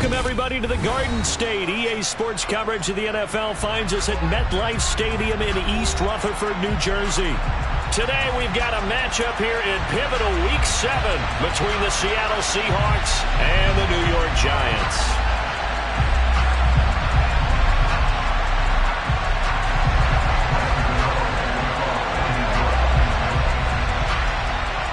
Welcome, everybody, to the Garden State. EA Sports coverage of the NFL finds us at MetLife Stadium in East Rutherford, New Jersey. Today, we've got a matchup here in pivotal Week 7 between the Seattle Seahawks and the New York Giants.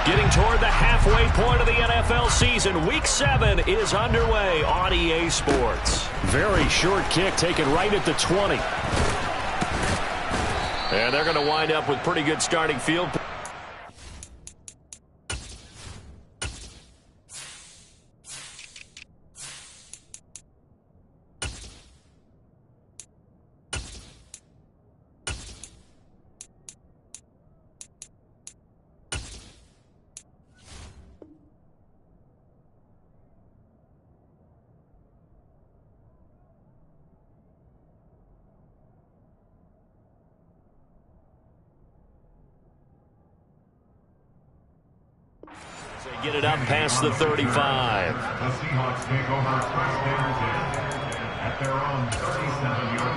Getting toward the halfway point of the NFL season, Week 7 is underway on EA Sports. Very short kick taken right at the 20. And they're going to wind up with pretty good starting field. They get it up past the 35. The Seahawks take over first and 10 at their own 37-yard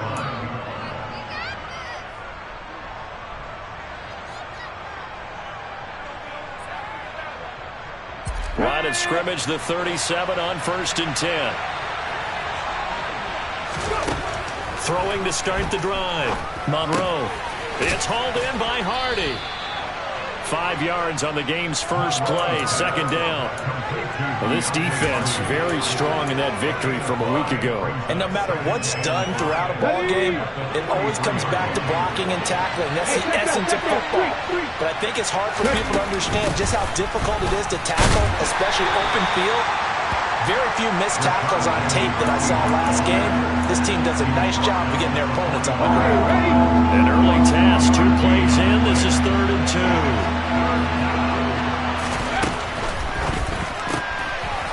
line. Line of scrimmage, the 37 on 1st and 10. Throwing to start the drive. Monroe. It's hauled in by Hardy. 5 yards on the game's first play, 2nd down. Well, this defense very strong in that victory from a week ago. And no matter what's done throughout a ball game, it always comes back to blocking and tackling. That's the essence of football. But I think it's hard for people to understand just how difficult it is to tackle, especially open field. Very few missed tackles on tape that I saw last game. This team does a nice job of getting their opponents on the ground. An early task, 2 plays in. This is 3rd and 2.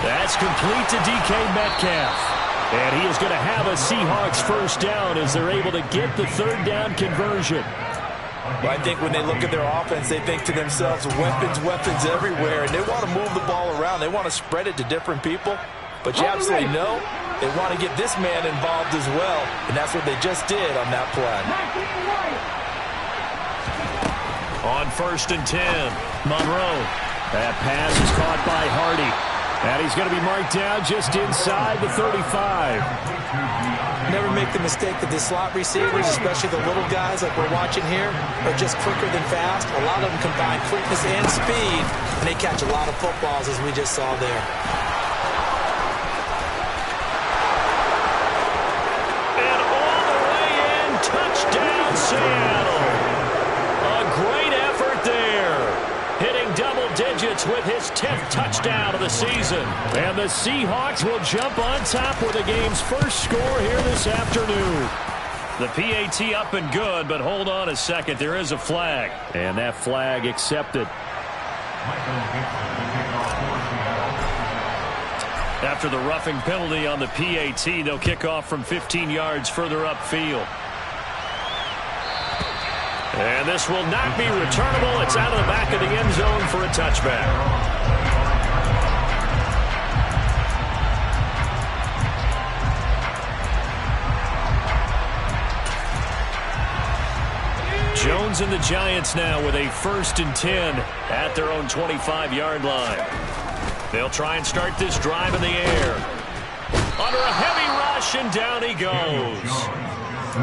That's complete to DK Metcalf. And he is going to have a Seahawks first down as they're able to get the 3rd down conversion. Well, I think when they look at their offense, they think to themselves, weapons everywhere, and they want to move the ball around. They want to spread it to different people. But you absolutely know they want to get this man involved as well, and that's what they just did on that play. On 1st and 10, Monroe. That pass is caught by Hardy. And he's going to be marked down just inside the 35. Never make the mistake that the slot receivers, especially the little guys like we're watching here, are just quicker than fast. A lot of them combine quickness and speed, and they catch a lot of footballs, as we just saw there. And all the way in, touchdown Seattle. A great effort there. Hitting double digits with his 10th touchdown of the season. And the Seahawks will jump on top with the game's first score here this afternoon. The PAT up and good, but hold on a second. There is a flag. And that flag accepted. After the roughing penalty on the PAT, they'll kick off from 15 yards further upfield. And this will not be returnable. It's out of the back of the end zone for a touchback. Jones and the Giants now with a 1st and 10 at their own 25-yard line. They'll try and start this drive in the air. Under a heavy rush, and down he goes.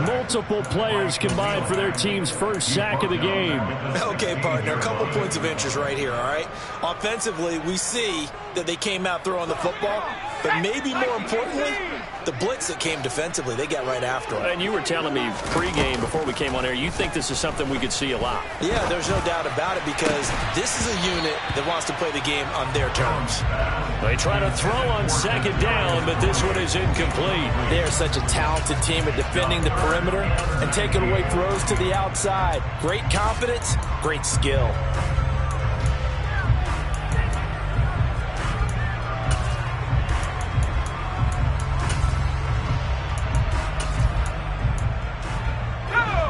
Multiple players combined for their team's first sack of the game. Okay, partner, a couple points of interest right here, all right? Offensively, we see that they came out throwing the football, but maybe more importantly, the blitz that came defensively, they got right after it. And you were telling me pregame before we came on air, you think this is something we could see a lot. Yeah, there's no doubt about it because this is a unit that wants to play the game on their terms. They try to throw on 2nd down, but this one is incomplete. They are such a talented team at defending the perimeter and taking away throws to the outside. Great confidence, great skill.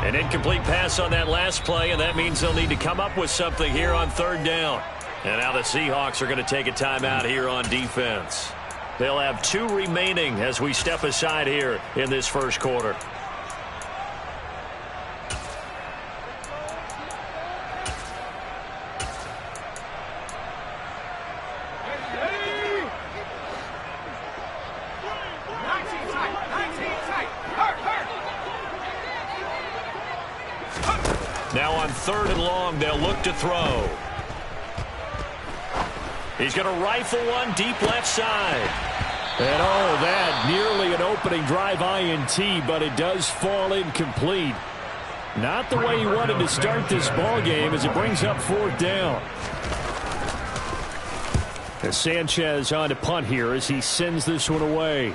An incomplete pass on that last play, and that means they'll need to come up with something here on 3rd down. And now the Seahawks are going to take a timeout here on defense. They'll have 2 remaining as we step aside here in this first quarter. Now on 3rd and long, they'll look to throw. He's going to rifle one deep left side. And oh, that nearly an opening drive INT, but it does fall incomplete. Not the way he wanted to start this ball game as it brings up 4th down. As Sanchez on to punt here as he sends this one away.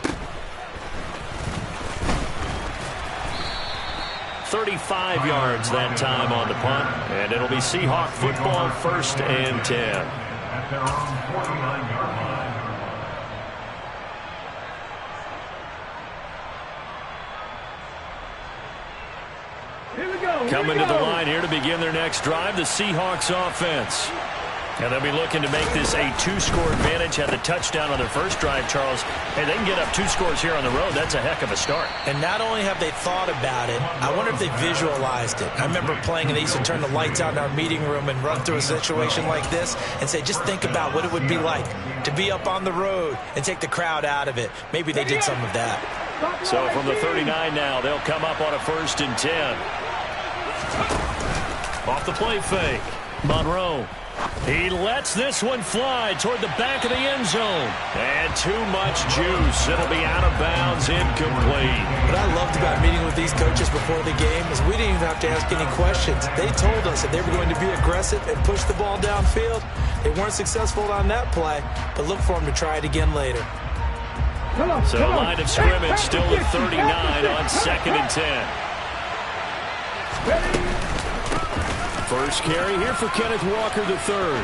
35 yards that time on the punt, and it'll be Seahawk football 1st and 10. At their own 49-yard line. Here we go. Coming to the line here to begin their next drive, the Seahawks offense. And they'll be looking to make this a 2-score advantage. Had the touchdown on their first drive, Charles. Hey, they can get up 2 scores here on the road. That's a heck of a start. And not only have they thought about it, I wonder if they visualized it. I remember playing, and they used to turn the lights out in our meeting room and run through a situation like this and say, just think about what it would be like to be up on the road and take the crowd out of it. Maybe they did some of that. So from the 39 now, they'll come up on a 1st and 10. Off the play fake. Monroe. He lets this one fly toward the back of the end zone. And too much juice. It'll be out of bounds, incomplete. What I loved about meeting with these coaches before the game is we didn't even have to ask any questions. They told us that they were going to be aggressive and push the ball downfield. They weren't successful on that play, but look for them to try it again later. So line of scrimmage still at 39 on 2nd and 10. First carry here for Kenneth Walker III.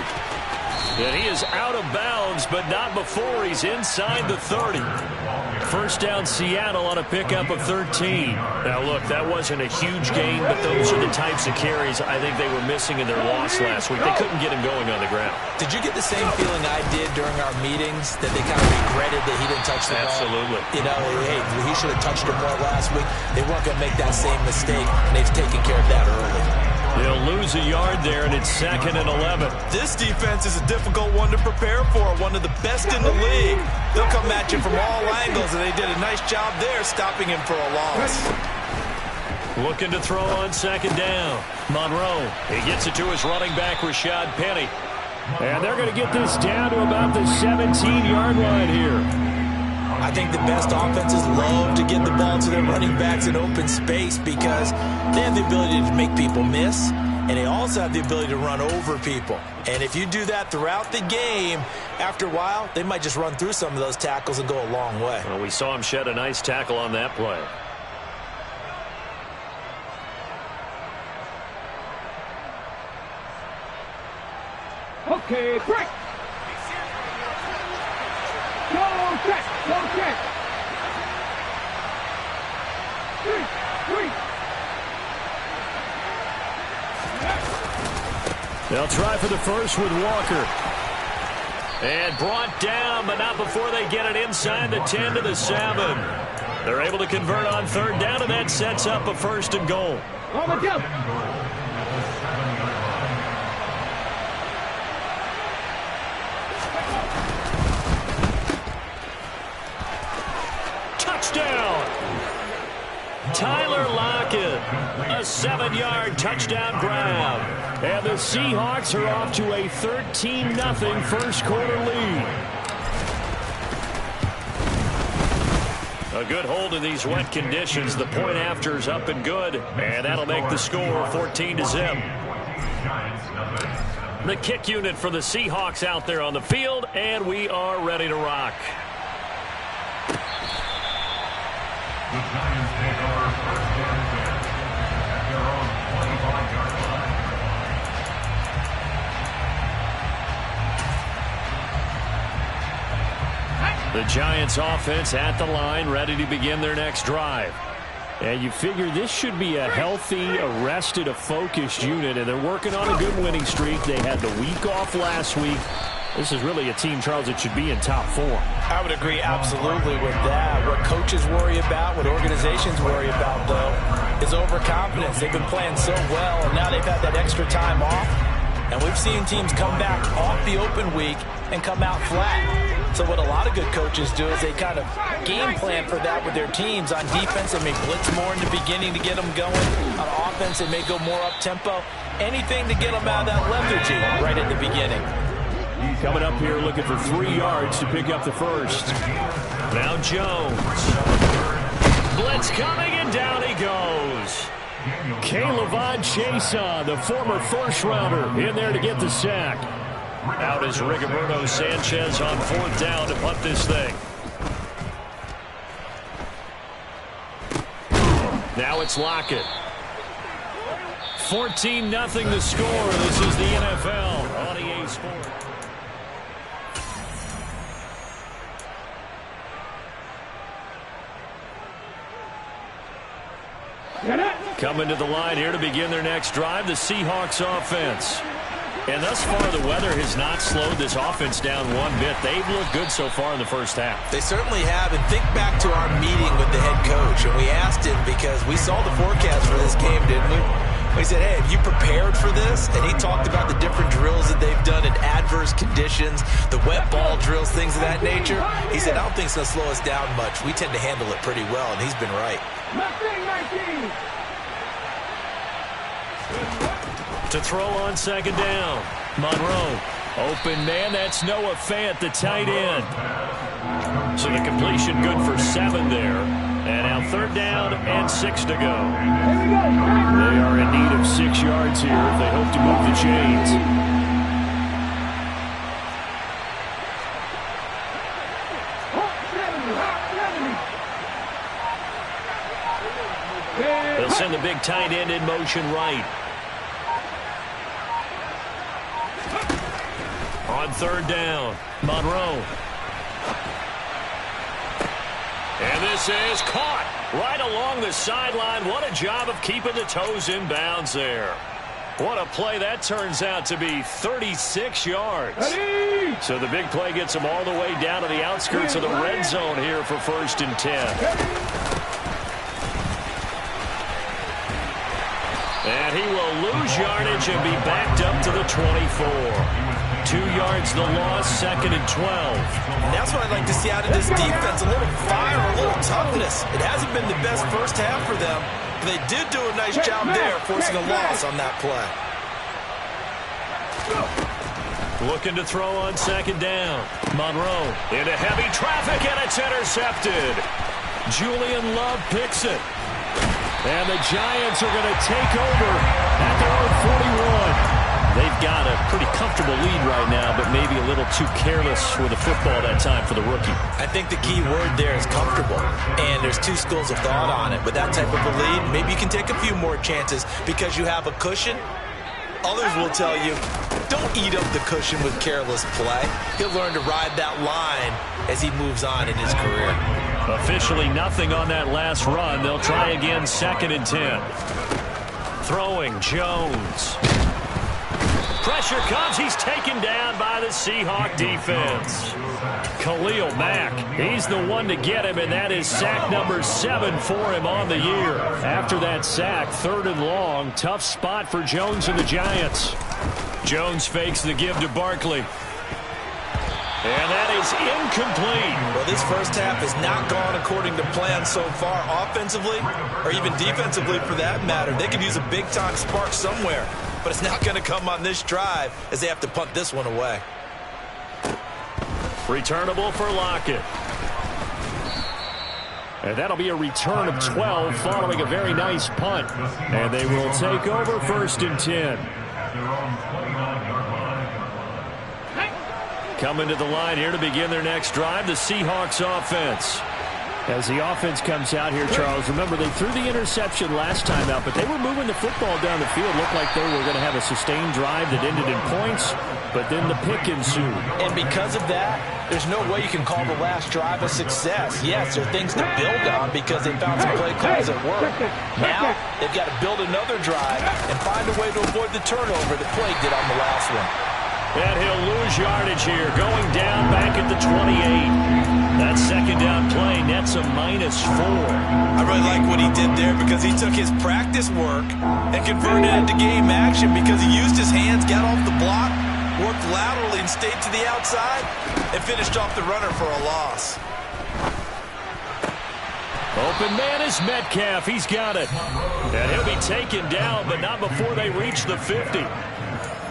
And he is out of bounds, but not before he's inside the 30. First down Seattle on a pickup of 13. Now, look, that wasn't a huge gain, but those are the types of carries I think they were missing in their loss last week. They couldn't get him going on the ground. Did you get the same feeling I did during our meetings, that they kind of regretted that he didn't touch the ball? Absolutely. You know, hey, he should have touched it more last week. They weren't going to make that same mistake, and they've taken care of that early. They'll lose a yard there, and it's 2nd and 11. This defense is a difficult one to prepare for, one of the best in the league. They'll come at you from all angles, and they did a nice job there stopping him for a loss. Looking to throw on 2nd down. Monroe, he gets it to his running back, Rashad Penny. And they're going to get this down to about the 17-yard line here. I think the best offenses love to get the ball to their running backs in open space because they have the ability to make people miss, and they also have the ability to run over people. And if you do that throughout the game, after a while, they might just run through some of those tackles and go a long way. Well, we saw him shed a nice tackle on that play. Okay, break. Go check. Go check. 3. They'll try for the first with Walker. And brought down, but not before they get it inside the 10 to the 7. They're able to convert on 3rd down, and that sets up a 1st and goal. On the jump. Touchdown! Tyler Lockett, a 7-yard touchdown grab. And the Seahawks are off to a 13-0 first quarter lead. A good hold in these wet conditions. The point after is up and good. And that'll make the score 14-0. The kick unit for the Seahawks out there on the field, and we are ready to rock. The Giants take over 1st and 10 at their own 25-yard line. The Giants offense at the line, ready to begin their next drive. And you figure this should be a healthy, a focused unit, and they're working on a good winning streak. They had the week off last week. This is really a team, Charles, that should be in top form. I would agree absolutely with that. What coaches worry about, what organizations worry about, though, is overconfidence. They've been playing so well, and now they've had that extra time off. And we've seen teams come back off the open week and come out flat. So what a lot of good coaches do is they kind of game plan for that with their teams. On defense, they may blitz more in the beginning to get them going. On offense, they may go more up-tempo. Anything to get them out of that lethargy right at the beginning. Coming up here looking for 3 yards to pick up the first. Now Jones. Blitz coming, and down he goes. K'Lavon Chaisson, the former first-rounder, in there to get the sack. Out is Rigoberto Sanchez on 4th down to punt this thing. Now it's Lockett. 14-0 the score. This is the NFL on EA Sports. Coming to the line here to begin their next drive, the Seahawks offense. And thus far, the weather has not slowed this offense down one bit. They've looked good so far in the first half. They certainly have. And think back to our meeting with the head coach. And we asked him because we saw the forecast for this game, didn't we? We said, hey, have you prepared for this? And he talked about the different drills that they've done in adverse conditions, the wet ball drills, things of that nature. He said, I don't think it's going to slow us down much. We tend to handle it pretty well, and he's been right. To throw on 2nd down. Monroe. Open man. That's Noah Fant, the tight end. So the completion good for 7 there. And now 3rd down and 6 to go. They are in need of 6 yards here if they hope to move the chains. They'll send the big tight end in motion right. On 3rd down, Monroe. And this is caught right along the sideline. What a job of keeping the toes in bounds there. What a play that turns out to be, 36 yards. So the big play gets them all the way down to the outskirts of the red zone here for 1st and 10. And he will lose yardage and be backed up to the 24. 2 yards the loss, 2nd and 12. And that's what I'd like to see out of this defense. A little fire, a little toughness. It hasn't been the best first half for them, but they did do a nice job there forcing a loss on that play. Looking to throw on 2nd down. Monroe into heavy traffic, and it's intercepted. Julian Love picks it. And the Giants are going to take over at their own 41. They've got a pretty comfortable lead right now, but maybe a little too careless with the football that time for the rookie. I think the key word there is comfortable, and there's 2 schools of thought on it. With that type of a lead, maybe you can take a few more chances because you have a cushion. Others will tell you, don't eat up the cushion with careless play. He'll learn to ride that line as he moves on in his career. Officially nothing on that last run. They'll try again, 2nd and 10. Throwing, Jones. Pressure comes. He's taken down by the Seahawk defense. Khalil Mack, he's the one to get him, and that is sack number 7 for him on the year. After that sack, 3rd and long, tough spot for Jones and the Giants. Jones fakes the give to Barkley. And that is incomplete. Well, this first half has not gone according to plan so far offensively or even defensively for that matter. They could use a big-time spark somewhere, but it's not going to come on this drive as they have to punt this one away. Returnable for Lockett. And that'll be a return of 12 following a very nice punt. And they will take over 1st and 10. Coming to the line here to begin their next drive, the Seahawks offense. As the offense comes out here, Charles, remember they threw the interception last time out, but they were moving the football down the field. Looked like they were going to have a sustained drive that ended in points, but then the pick ensued. And because of that, there's no way you can call the last drive a success. Yes, there are things to build on because they found some play calls at work. Now, they've got to build another drive and find a way to avoid the turnover that plagued it on the last one. And he'll lose yardage here, going down back at the 28. That second down play nets a -4. I really like what he did there because he took his practice work and converted it into game action because he used his hands, got off the block, worked laterally and stayed to the outside, and finished off the runner for a loss. Open man is Metcalf. He's got it. And he'll be taken down, but not before they reach the 50.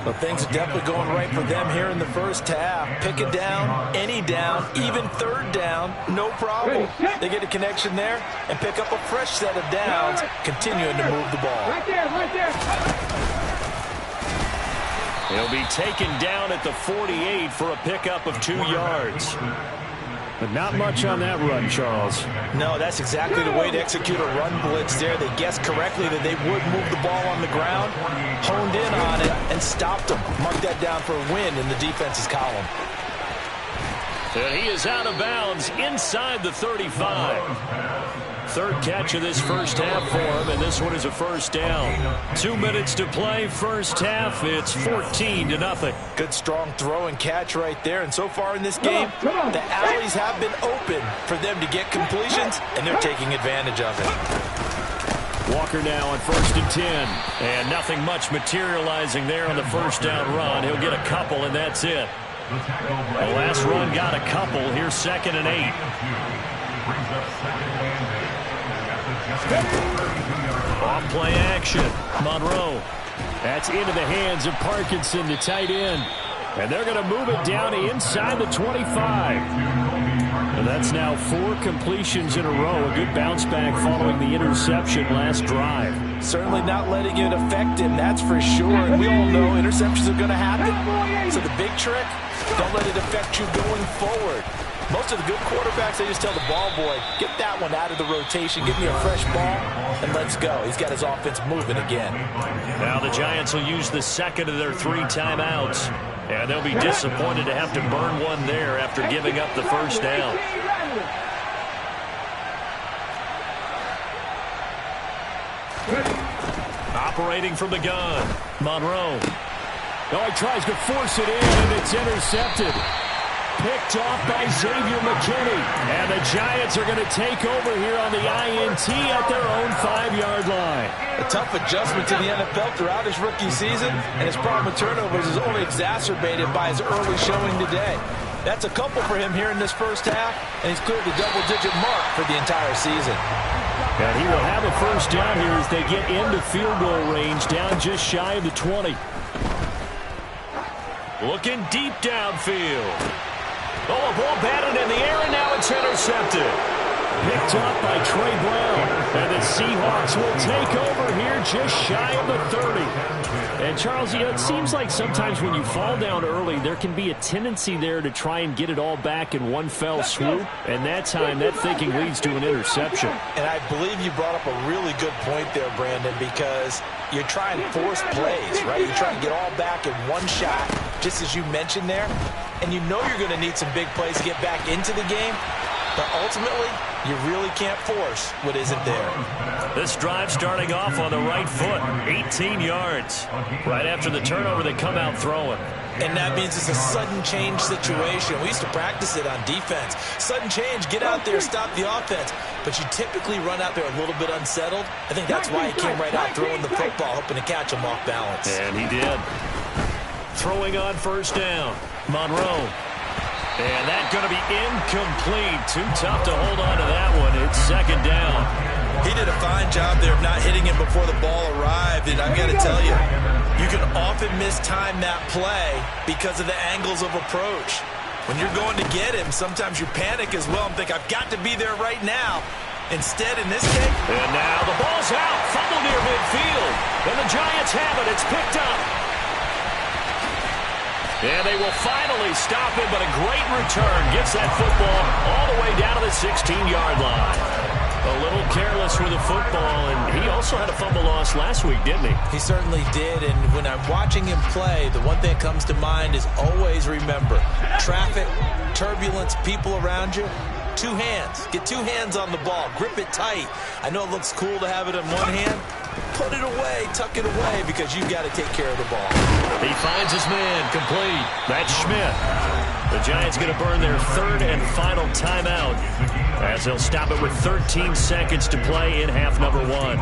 Well, things are definitely going right for them here in the first half. Pick it down, any down, even third down, no problem. They get a connection there and pick up a fresh set of downs, continuing to move the ball. Right there, right there. He'll be taken down at the 48 for a pickup of 2 yards. But not much on that run, Charles. No, that's exactly the way to execute a run blitz there. They guessed correctly that they would move the ball on the ground, honed in on it, and stopped them. Mark that down for a win in the defense's column. And he is out of bounds inside the 35. Third catch of this first half for him, and this one is a first down. 2 minutes to play, first half. It's 14-0. Good strong throw and catch right there. And so far in this game, the alleys have been open for them to get completions, and they're taking advantage of it. Walker now on 1st and 10. And nothing much materializing there on the first down run. He'll get a couple, and that's it. The last run got a couple. Here's 2nd and 8. Off play action. Monroe. That's into the hands of Parkinson, the tight end. And they're going to move it down to inside the 25. And that's now 4 completions in a row. A good bounce back following the interception last drive. Certainly not letting it affect him, that's for sure. And we all know interceptions are going to happen. So the big trick, don't let it affect you going forward. Most of the good quarterbacks, they just tell the ball boy, get that one out of the rotation, give me a fresh ball, and let's go. He's got his offense moving again. Now the Giants will use the second of their 3 timeouts. And they'll be disappointed to have to burn one there after giving up the first down. Operating from the gun, Monroe. Oh, he tries to force it in, and it's intercepted. Picked off by Xavier McKinney. And the Giants are going to take over here on the INT at their own 5-yard line. A tough adjustment to the NFL throughout his rookie season, and his problem with turnovers is only exacerbated by his early showing today. That's a couple for him here in this first half, and he's cleared the double-digit mark for the entire season. And he will have a first down here as they get into field goal range, down just shy of the 20. Looking deep downfield. Oh, a ball batted in the air, and now it's intercepted. Picked up by Trey Brown. And the Seahawks will take over here just shy of the 30. And, Charles, you know, it seems like sometimes when you fall down early, there can be a tendency there to try and get it all back in one fell swoop. And that time, that thinking leads to an interception. And I believe you brought up a really good point there, Brandon, because you're trying to force plays, right? You're trying to get all back in one shot, just as you mentioned there. And you know you're going to need some big plays to get back into the game. But ultimately, you really can't force what isn't there. This drive starting off on the right foot, 18 yards. Right after the turnover, they come out throwing. And that means it's a sudden change situation. We used to practice it on defense. Sudden change, get out there, stop the offense. But you typically run out there a little bit unsettled. I think that's why he came right out throwing the football, hoping to catch him off balance. And he did. Throwing on first down, Monroe. And that's going to be incomplete. Too tough to hold on to that one. It's second down. He did a fine job there of not hitting him before the ball arrived. And I've got to tell you, you can often mistime that play because of the angles of approach. When you're going to get him, sometimes you panic as well and think, I've got to be there right now. Instead, in this case. And now the ball's out. Fumble near midfield. And the Giants have it. It's picked up. And they will finally stop him, but a great return gets that football all the way down to the 16-yard line. A little careless with the football, and he also had a fumble loss last week, didn't he? He certainly did, and when I'm watching him play, the one thing that comes to mind is always remember, traffic, turbulence, people around you, 2 hands. Get 2 hands on the ball. Grip it tight. I know it looks cool to have it in one hand, put it away, tuck it away, because you've got to take care of the ball. He finds his man, complete. That's Schmidt. The Giants going to burn their third and final timeout as they'll stop it with 13 seconds to play in half number 1.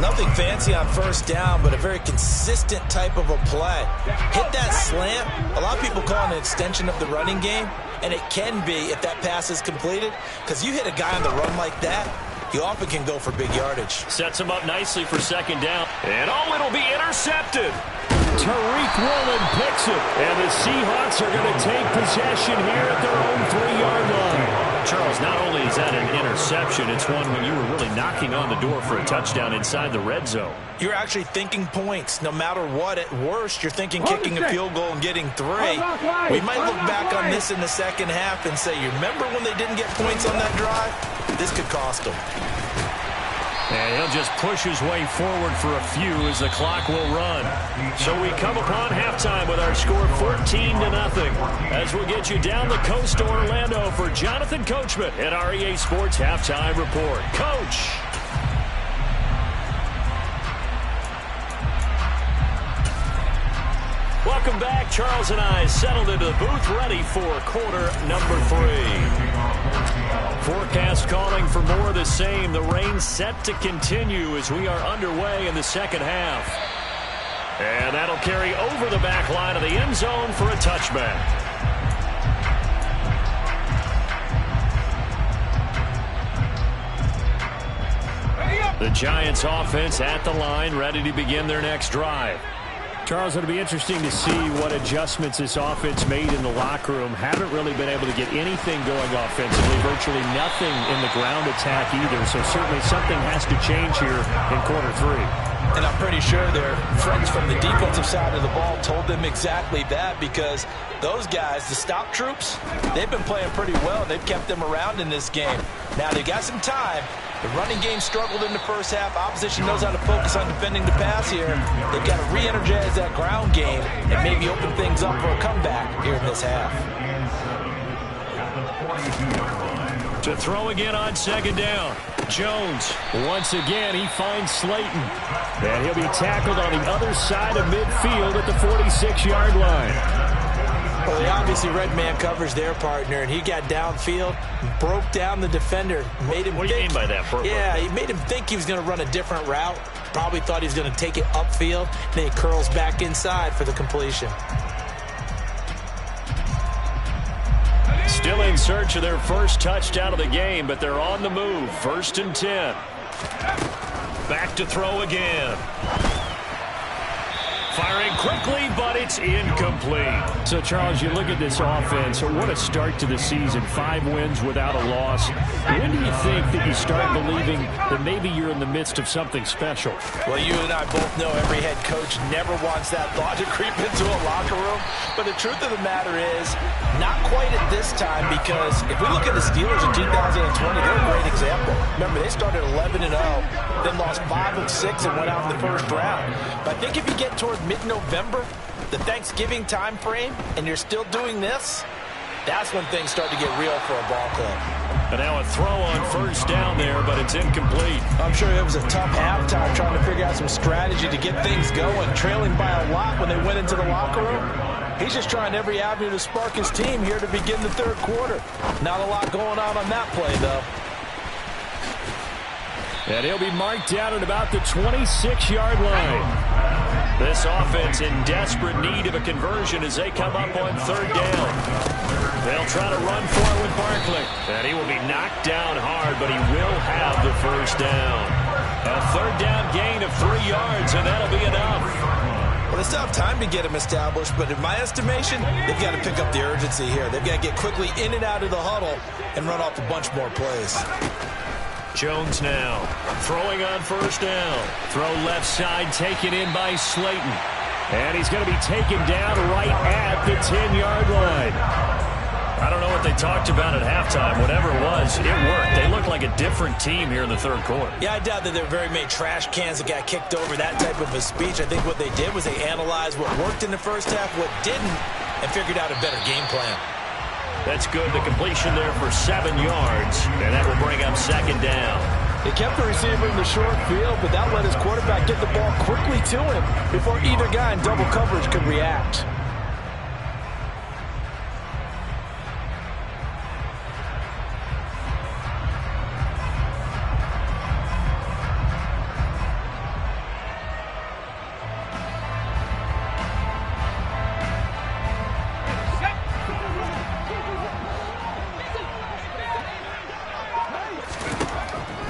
Nothing fancy on first down, but a very consistent type of a play. Hit that slant. A lot of people call it an extension of the running game, and it can be if that pass is completed, because you hit a guy on the run like that, you often can go for big yardage. Sets him up nicely for second down. And it'll be intercepted. Tariq Woolen picks it. And the Seahawks are going to take possession here at their own 3-yard line. Charles, not only is that an interception, it's one when you were really knocking on the door for a touchdown inside the red zone. You're actually thinking points. No matter what, at worst, you're thinking kicking a field goal and getting 3. We might look back on this in the second half and say, you remember when they didn't get points on that drive? This could cost them. And he'll just push his way forward for a few as the clock will run. So we come upon halftime with our score 14-0. As we'll get you down the coast to Orlando for Jonathan Coachman at our EA Sports Halftime Report. Coach. Welcome back. Charles and I settled into the booth ready for quarter number 3. Forecast calling for more of the same. The rain set to continue as we are underway in the second half. And that'll carry over the back line of the end zone for a touchback. The Giants offense at the line, ready to begin their next drive. Charles, it'll be interesting to see what adjustments this offense made in the locker room. Haven't really been able to get anything going offensively, virtually nothing in the ground attack either. So certainly something has to change here in quarter 3. And I'm pretty sure their friends from the defensive side of the ball told them exactly that, because those guys, the stop troops, they've been playing pretty well, and they've kept them around in this game. Now, they got some time. The running game struggled in the first half. Opposition knows how to focus on defending the pass here. They've got to re-energize that ground game and maybe open things up for a comeback here in this half. To throw again on second down. Jones, once again, he finds Slayton. And he'll be tackled on the other side of midfield at the 46-yard line. Well, they obviously read man coverage their partner, and he got downfield, broke down the defender, made him What do you mean by that, Purple? Yeah, he made him think he was going to run a different route. Probably thought he was going to take it upfield, and then he curls back inside for the completion. Still in search of their first touchdown of the game, but they're on the move. 1st and 10. Back to throw again. Firing quickly, but it's incomplete. So, Charles, you look at this offense, what a start to the season. 5 wins without a loss. When do you think that you start believing that maybe you're in the midst of something special? Well, you and I both know every head coach never wants that thought to creep into a locker room. But the truth of the matter is, not quite at this time, because if we look at the Steelers in 2020, they're a great example. Remember, they started 11-0, then lost 5 of 6 and went out in the first round. But I think if you get toward mid-November, the Thanksgiving time frame, and you're still doing this, that's when things start to get real for a ball club. And now a throw on first down there, but it's incomplete. I'm sure it was a tough halftime trying to figure out some strategy to get things going, trailing by a lot when they went into the locker room. He's just trying every avenue to spark his team here to begin the third quarter. Not a lot going on that play, though. And he'll be marked down at about the 26-yard line. This offense in desperate need of a conversion as they come up on third down. They'll try to run for it with Barkley. And he will be knocked down hard, but he will have the first down. A third down gain of 3 yards, and that'll be enough. Well, they still have time to get him established, but in my estimation, they've got to pick up the urgency here. They've got to get quickly in and out of the huddle and run off a bunch more plays. Jones now throwing on first down. Throw left side taken in by Slayton. And he's going to be taken down right at the 10-yard line. I don't know what they talked about at halftime. Whatever it was, it worked. They looked like a different team here in the third quarter. Yeah, I doubt that there were very many trash cans that got kicked over, that type of a speech. I think what they did was they analyzed what worked in the first half, what didn't, and figured out a better game plan. That's good. The completion there for 7 yards, and that will bring up second down. He kept the receiver in the short field, but that let his quarterback get the ball quickly to him before either guy in double coverage could react.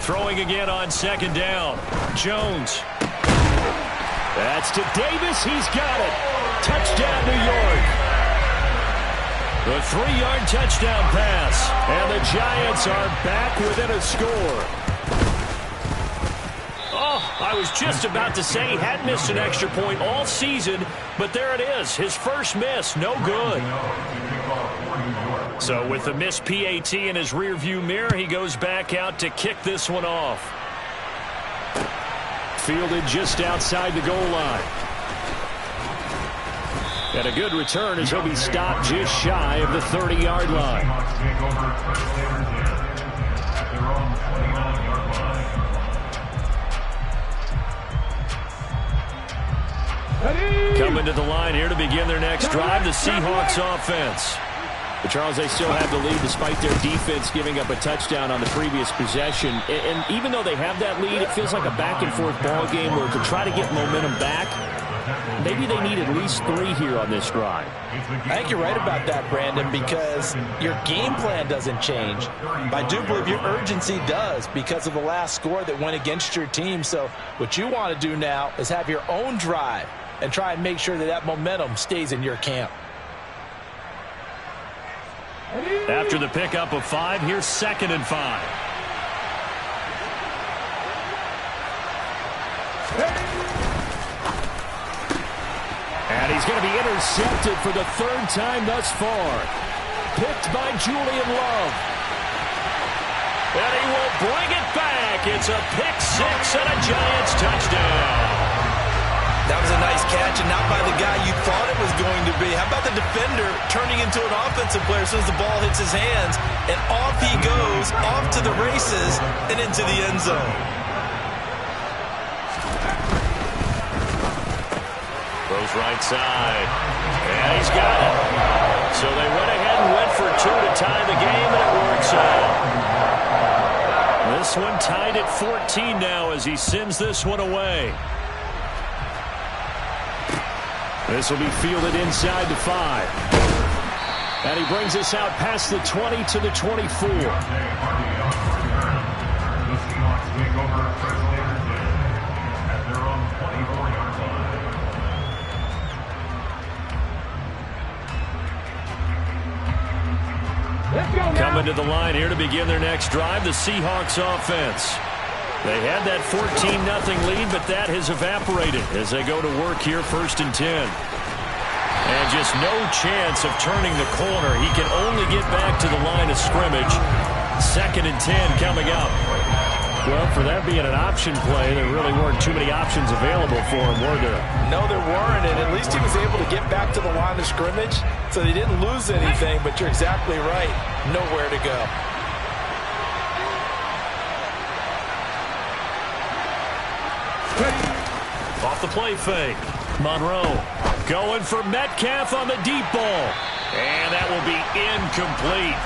Throwing again on second down. Jones. That's to Davis. He's got it. Touchdown, New York. The 3-yard touchdown pass. And the Giants are back within a score. Oh, I was just about to say he had missed an extra point all season, but there it is. His first miss. No good. So with the missed PAT in his rearview mirror, he goes back out to kick this one off. Fielded just outside the goal line. And a good return as he'll be stopped just shy of the 30-yard line. Coming to the line here to begin their next drive, the Seahawks offense. But Charles, they still have the lead despite their defense giving up a touchdown on the previous possession. And even though they have that lead, it feels like a back-and-forth ball game where to try to get momentum back, maybe they need at least 3 here on this drive. I think you're right about that, Brandon, because your game plan doesn't change. But I do believe your urgency does because of the last score that went against your team. So what you want to do now is have your own drive and try and make sure that that momentum stays in your camp. After the pickup of 5, here's 2nd and 5. And he's going to be intercepted for the 3rd time thus far. Picked by Julian Love. And he will bring it back. It's a pick 6 and a Giants touchdown. That was a nice catch, and not by the guy you thought it was going to be. How about the defender turning into an offensive player as soon as the ball hits his hands, and off he goes, off to the races, and into the end zone. Goes right side, and he's got it. So they went ahead and went for 2 to tie the game, and it works out. This one tied at 14 now as he sends this one away. This will be fielded inside the 5. And he brings us out past the 20 to the 24. Coming to the line here to begin their next drive, the Seahawks offense. They had that 14-0 lead, but that has evaporated as they go to work here 1st and 10. And just no chance of turning the corner. He can only get back to the line of scrimmage. 2nd and 10 coming up. Well, for that being an option play, there really weren't too many options available for him, were there? No, there weren't, and at least he was able to get back to the line of scrimmage, so they didn't lose anything, but you're exactly right. Nowhere to go. Off the play fake. Monroe going for Metcalf on the deep ball. And that will be incomplete.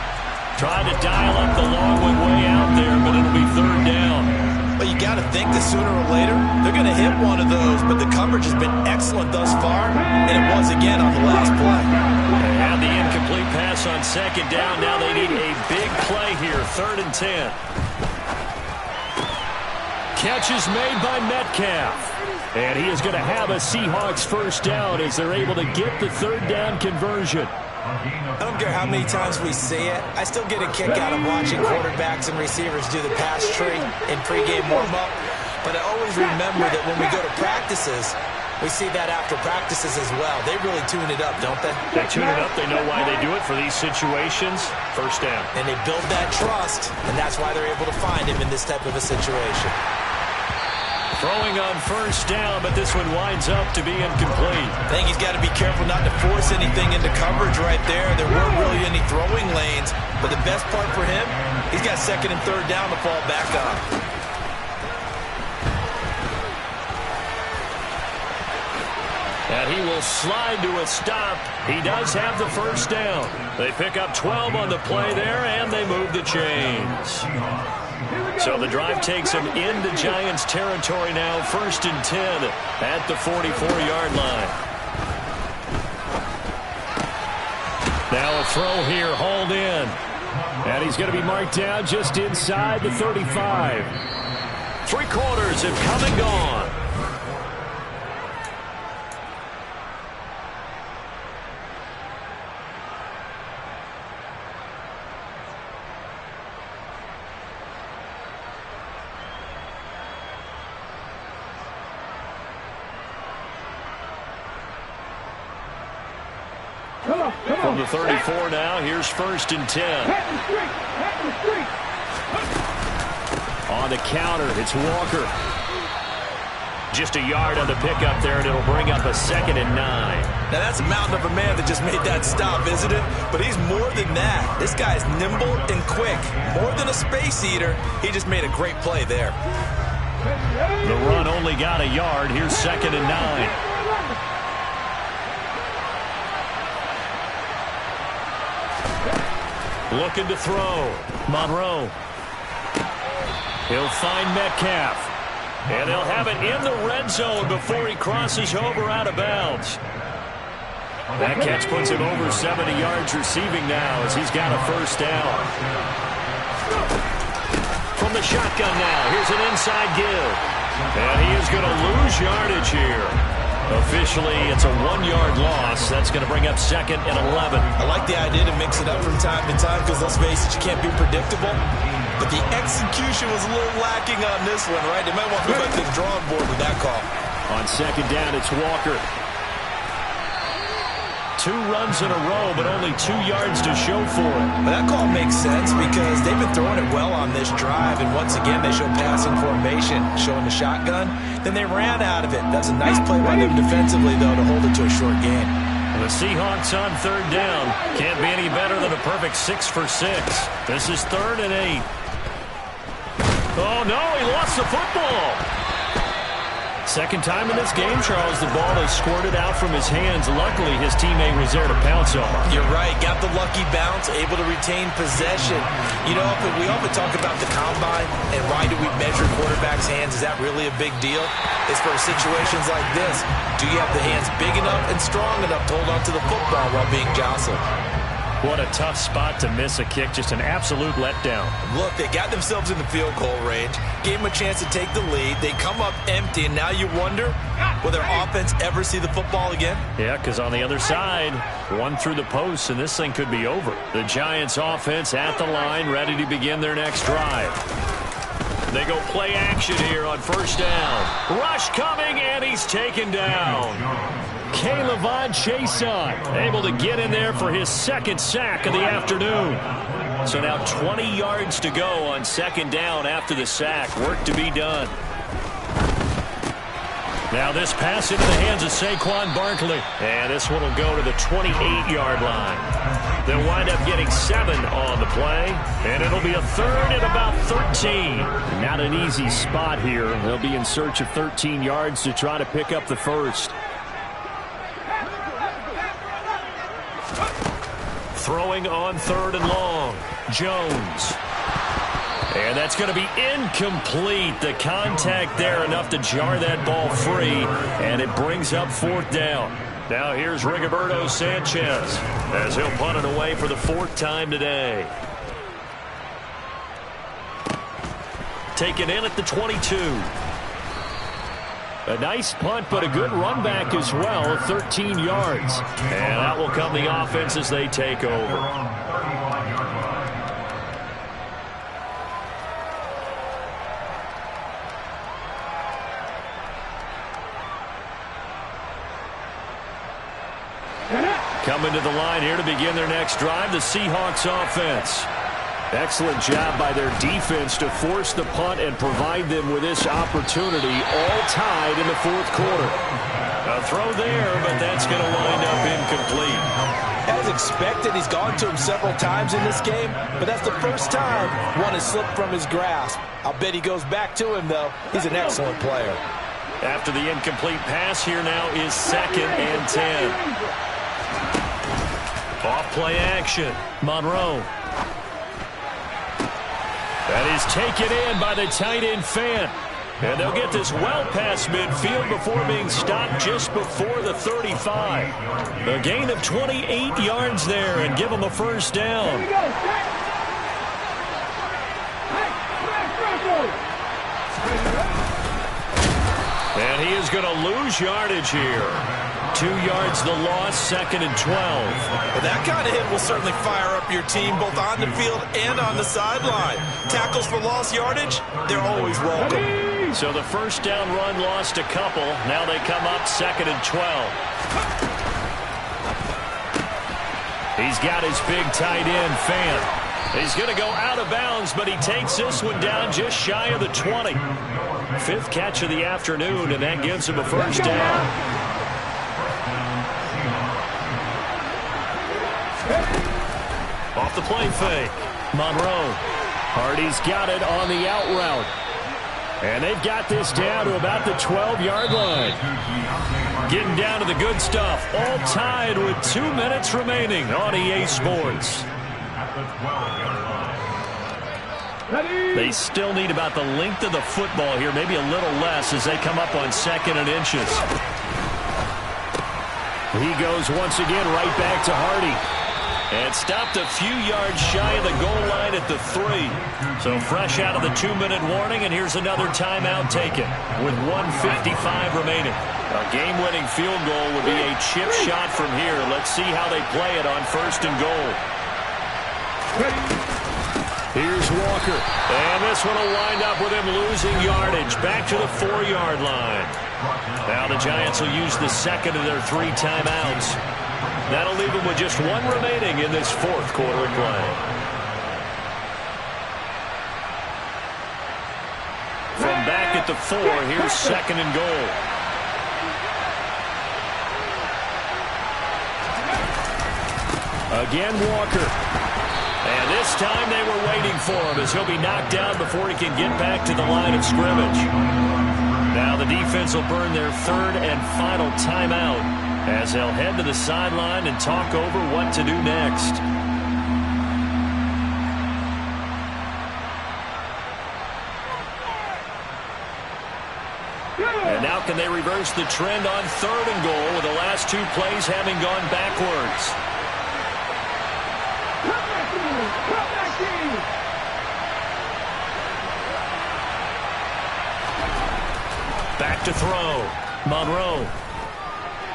Trying to dial up the long one way out there, but it'll be 3rd down. But you got to think that sooner or later, they're going to hit one of those. But the coverage has been excellent thus far, and it was again on the last play. They had the incomplete pass on 2nd down. Now they need a big play here, 3rd and 10. Catch is made by Metcalf. And he is going to have a Seahawks 1st down as they're able to get the 3rd down conversion. I don't care how many times we see it. I still get a kick out of watching quarterbacks and receivers do the pass tree in pregame warm-up. But I always remember that when we go to practices, we see that after practices as well. They really tune it up, don't they? They tune it up. They know why they do it for these situations. 1st down. And they build that trust, and that's why they're able to find him in this type of a situation. Throwing on 1st down, but this one winds up to be incomplete. I think he's got to be careful not to force anything into coverage right there. There weren't really any throwing lanes, but the best part for him, he's got 2nd and 3rd down to fall back on. And he will slide to a stop. He does have the first down. They pick up 12 on the play there, and they move the chains. So the drive takes them into Giants territory now, 1st and 10 at the 44-yard line. Now a throw here, hauled in. And he's going to be marked down just inside the 35. 3 quarters have come and gone. From the 34 now, here's 1st and 10. On the counter, it's Walker. Just a yard on the pickup there, and it'll bring up a 2nd and 9. Now that's a mountain of a man that just made that stop, isn't it? But he's more than that. This guy's nimble and quick. More than a space eater, he just made a great play there. The run only got a yard. Here's 2nd and 9. Looking to throw. Monroe. He'll find Metcalf. And they'll have it in the red zone before he crosses over out of bounds. That catch puts him over 70 yards receiving now as he's got a first down. From the shotgun now, here's an inside give. And he is going to lose yardage here. Officially, it's a 1-yard loss. That's going to bring up 2nd and 11. I like the idea to mix it up from time to time because, let's face it, you can't be predictable. But the execution was a little lacking on this one, right? They might want to go back to the drawing board with that call. On 2nd down, it's Walker. 2 runs in a row, but only 2 yards to show for it. But that call makes sense because they've been throwing it well on this drive, and once again, they show passing formation, showing the shotgun. Then they ran out of it. That's a nice play by them defensively, though, to hold it to a short game. The Seahawks on 3rd down. Can't be any better than a perfect 6 for 6. This is 3rd and 8. Oh, no, he lost the football. Second time in this game, Charles, the ball has squirted out from his hands. Luckily, his teammate was there to pounce on him. You're right. Got the lucky bounce, able to retain possession. You know, we often talk about the combine and why do we measure quarterbacks' hands. Is that really a big deal? It's for situations like this. Do you have the hands big enough and strong enough to hold on to the football while being jostled? What a tough spot to miss a kick. Just an absolute letdown. Look, they got themselves in the field goal range, gave them a chance to take the lead. They come up empty, and now you wonder, will their offense ever see the football again? Yeah, because on the other side, 1 through the post, and this thing could be over. The Giants offense at the line, ready to begin their next drive. They go play action here on 1st down. Rush coming, and he's taken down. K'Lavon Chason able to get in there for his 2nd sack of the afternoon. So now 20 yards to go on 2nd down after the sack. Work to be done. Now this pass into the hands of Saquon Barkley. And this one will go to the 28-yard line. They'll wind up getting 7 on the play. And it'll be a 3rd and about 13. Not an easy spot here. They'll be in search of 13 yards to try to pick up the first. Throwing on 3rd and long. Jones. And that's going to be incomplete. The contact there enough to jar that ball free. And it brings up 4th down. Now here's Rigoberto Sanchez as he'll punt it away for the 4th time today. Taken in at the 22. A nice punt, but a good run back as well, 13 yards. And that will come the offense as they take over. Coming to the line here to begin their next drive, the Seahawks offense. Excellent job by their defense to force the punt and provide them with this opportunity, all tied in the 4th quarter. A throw there, but that's going to wind up incomplete. As expected, he's gone to him several times in this game, but that's the first time one has slipped from his grasp. I'll bet he goes back to him, though. He's an excellent player. After the incomplete pass, here now is 2nd and 10. Off play action. Monroe. That is taken in by the tight end Fant. And they'll get this well past midfield before being stopped just before the 35. A gain of 28 yards there and give them a first down. And he is going to lose yardage here. 2 yards the loss, 2nd and 12. Well, that kind of hit will certainly fire up your team both on the field and on the sideline. Tackles for lost yardage, they're always welcome. So the first down run lost a couple. Now they come up 2nd and 12. He's got his big tight end, Fant. He's going to go out of bounds, but he takes this one down just shy of the 20. 5th catch of the afternoon, and that gives him a first down. Off the play fake. Monroe. Hardy's got it on the out route. And they've got this down to about the 12-yard line. Getting down to the good stuff. All tied with 2 minutes remaining on EA Sports. They still need about the length of the football here, maybe a little less as they come up on 2nd and inches. He goes once again right back to Hardy. And stopped a few yards shy of the goal line at the 3. So fresh out of the 2-minute warning, and here's another timeout taken with 1:55 remaining. A game-winning field goal would be a chip shot from here. Let's see how they play it on 1st and goal. Here's Walker. And this one will wind up with him losing yardage back to the 4-yard line. Now the Giants will use the 2nd of their 3 timeouts. That'll leave them with just 1 remaining in this 4th quarter of play. From back at the 4, here's 2nd and goal. Again, Walker. And this time they were waiting for him as he'll be knocked down before he can get back to the line of scrimmage. Now the defense will burn their 3rd and final timeout as they'll head to the sideline and talk over what to do next. And now can they reverse the trend on 3rd and goal with the last 2 plays having gone backwards? Back to throw. Monroe.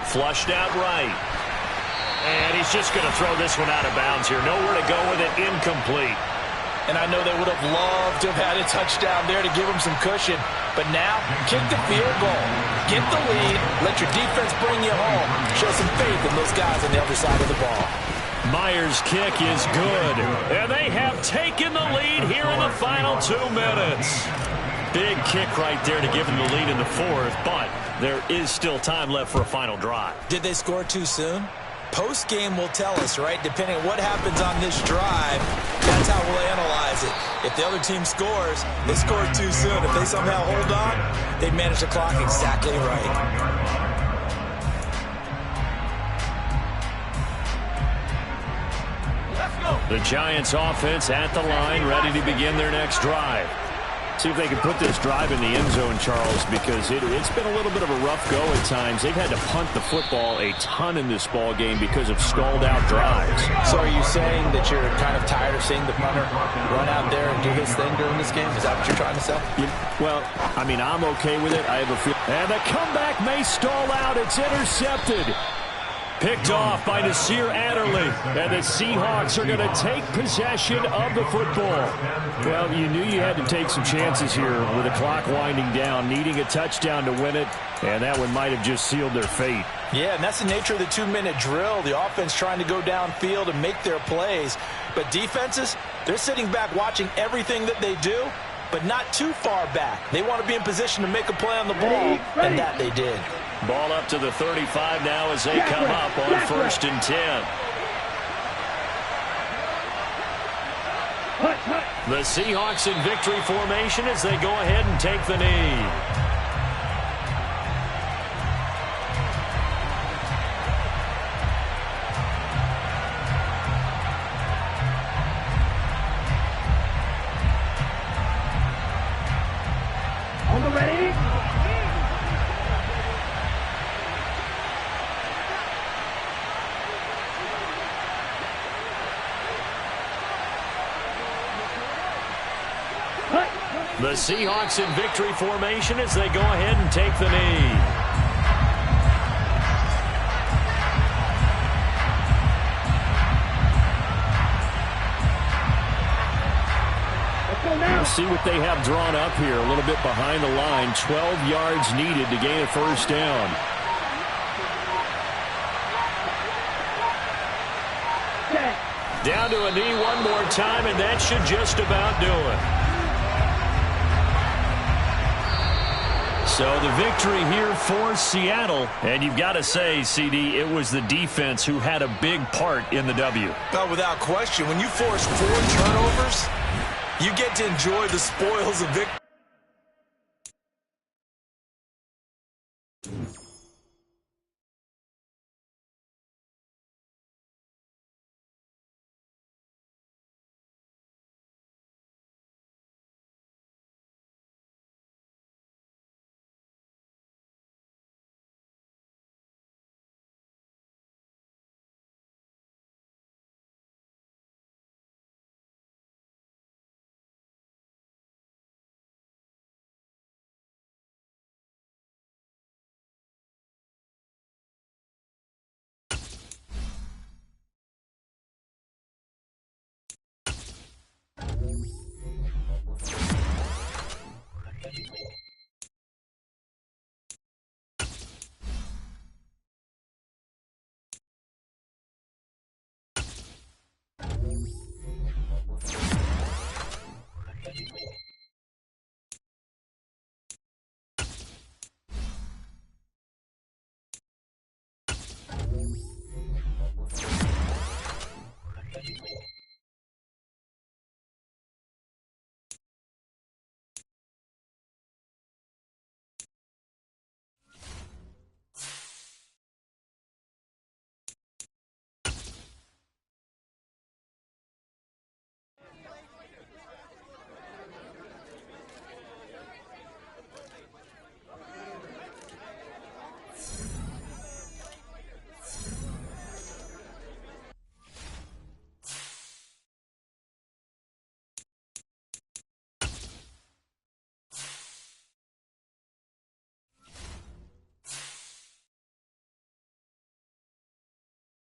Flushed out right. And he's just going to throw this one out of bounds here. Nowhere to go with it. Incomplete. And I know they would have loved to have had a touchdown there to give them some cushion. But now, kick the field goal. Get the lead. Let your defense bring you home. Show some faith in those guys on the other side of the ball. Myers' kick is good. And they have taken the lead here in the final 2 minutes. Big kick right there to give them the lead in the 4th, but there is still time left for a final drive. Did they score too soon? Post-game will tell us, right? Depending on what happens on this drive, that's how we'll analyze it. If the other team scores, they scored too soon. If they somehow hold on, they manage the clock exactly right. The Giants offense at the line, ready to begin their next drive. See if they can put this drive in the end zone, Charles, because it's been a little bit of a rough go at times. They've had to punt the football a ton in this ball game because of stalled-out drives. So are you saying that you're kind of tired of seeing the punter run out there and do his thing during this game? Is that what you're trying to say? Well, I mean, I'm okay with it. I have a feel. And the comeback may stall out. It's intercepted. Picked off by Nasir Adderley. And the Seahawks are going to take possession of the football. Well, you knew you had to take some chances here with the clock winding down, needing a touchdown to win it. And that one might have just sealed their fate. Yeah, and that's the nature of the 2-minute drill. The offense trying to go downfield and make their plays. But defenses, they're sitting back watching everything that they do, but not too far back. They want to be in position to make a play on the ball, and that they did. Ball up to the 35 now as they come up on 1st and 10. The Seahawks in victory formation as they go ahead and take the knee. The Seahawks in victory formation as they go ahead and take the knee. We'll see what they have drawn up here. A little bit behind the line. 12 yards needed to gain a first down. Down to a knee one more time, and that should just about do it. So the victory here for Seattle. And you've got to say, CD, it was the defense who had a big part in the W. No, without question. When you force 4 turnovers, you get to enjoy the spoils of victory.